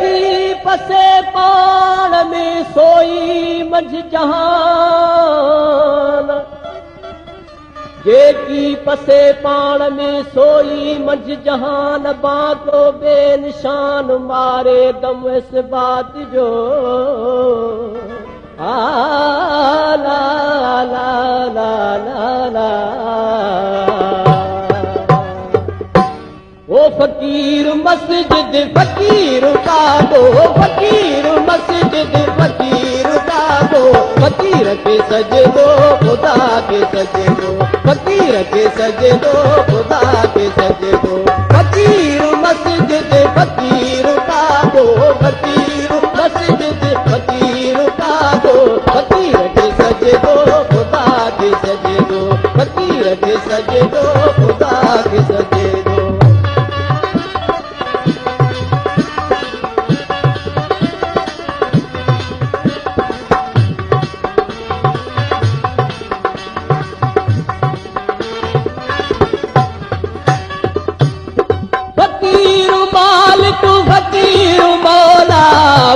जेकी पसे पाण में सोई मंझ जहान, जेकी पसे पाण में सोई मंझ जहान, बाको बेनिशान मारे दम इस बात जो। ला ला ला ला ला। ओ फकीर मस्जिद फकीर का दो, फकीर मस्जिद फकीर का दो, फकीर के सजदो खुदा के सजदो, फकीर के सजदो खुदा के सजदो, फकीर मस्जिद फकीर का दो, फकीर मस्जिद फकीर का दो, फकीर के सजदो खुदा के सजदो, फकीर के सजदो खुदा के सजदो।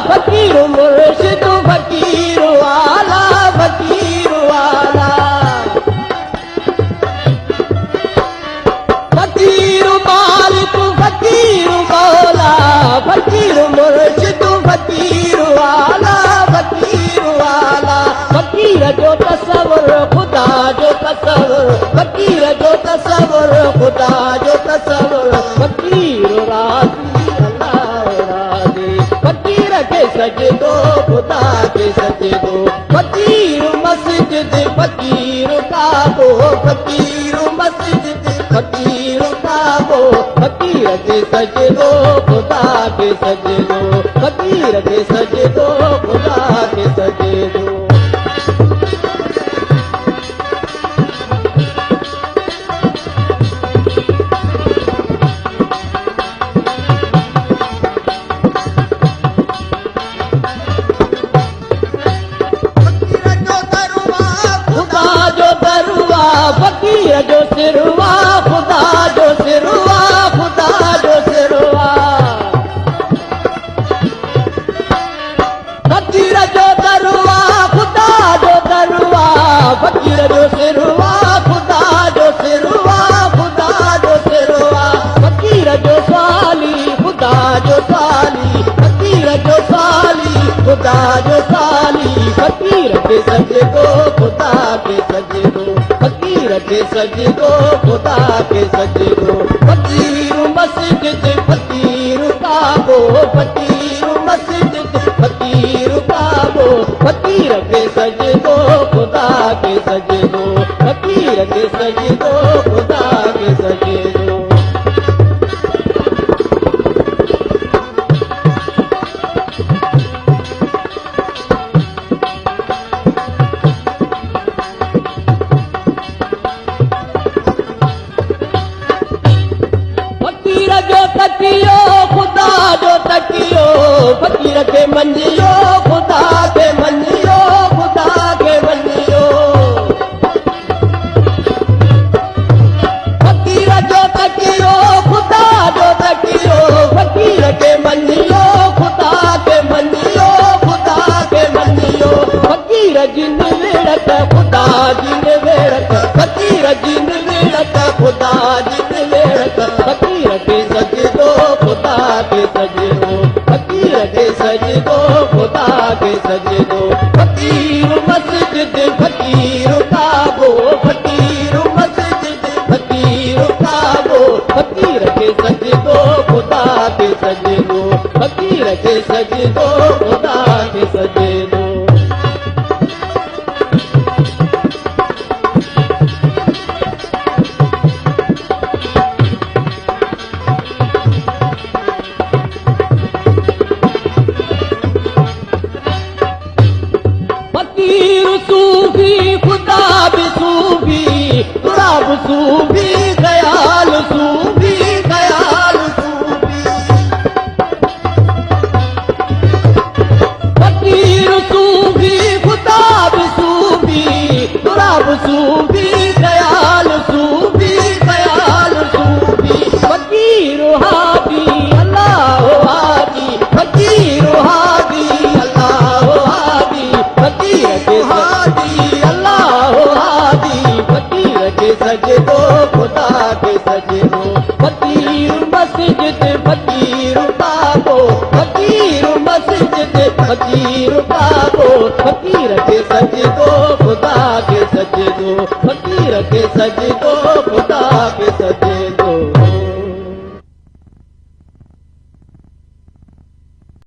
फकीर मुर्शिद फकीर वाला, फकीर वाला, फकीर मालिक फकीर मौला, फकीर मुर्शिद फकीर वाला, फकीर वाला, फकीर जो तसव्वुर खुदा जो तसव्वुर, फकीर जो तसव्वुर खुदा जो तसव्वुर, फकीर राज़ी सजदो खुदा के सजदो, फकीर मस्जिद फकीर का दो, फकीर मस्जिद फकीर का दो, फकीर के सजदो खुदा के सजदो, फकीर के सजदो खुदा के सजदो। फकीर जो सिरवा खुदा जो सिरवा, खुदा जो सिरवा, फकीर जो दरवा खुदा जो दरवा, फकीर जो सिरवा खुदा जो सिरवा, खुदा जो सिरवा, फकीर जो साली खुदा जो साली, फकीर जो साली खुदा जो साली, फकीर के सजदो खुदा के सजदो, फकीर के सजदो खुदा के सजदो, फकीर मस्जिद फकीर का दो, फकीर मस्जिद फकीर का दो, फकीर के सजदो खुदा के सजदो, फकीर के सजदो खुदा के सजदो। तकियो खुदा जो तकियो, फकीर के मंजियो खुदा के मंजियो, खुदा के मंजियो, फकीर जो तकियो खुदा जो तकियो, फकीर के मंजियो खुदा के मंजियो, खुदा के मंजियो, फकीर जिन वेड़त खुदा जिन वेड़त, फकीर जिन वेड़त खुदा जिन वेड़त, फकीर के सजदो खुदा के सजदो, फकीर के सजदो खुदा के सजदो, फकीर मस्जिद फकीर का दो, फकीर मस्जिद फकीर का दो, फकीर के सजदो खुदा के सजदो, फकीर के सजदो खुदा के सजदो। सूफी खुदा भी सूफी, गुलाब सूफी ख्याल सूफी, ख्याल सूफी, सजदो खुदा के सजदो फकीर मस्जिद फकीर बाबो फकीर मस्जिद फकीर बाबो फकीर के सजदो खुदा के सजदो फकीर के सजदो खुदा के सजदो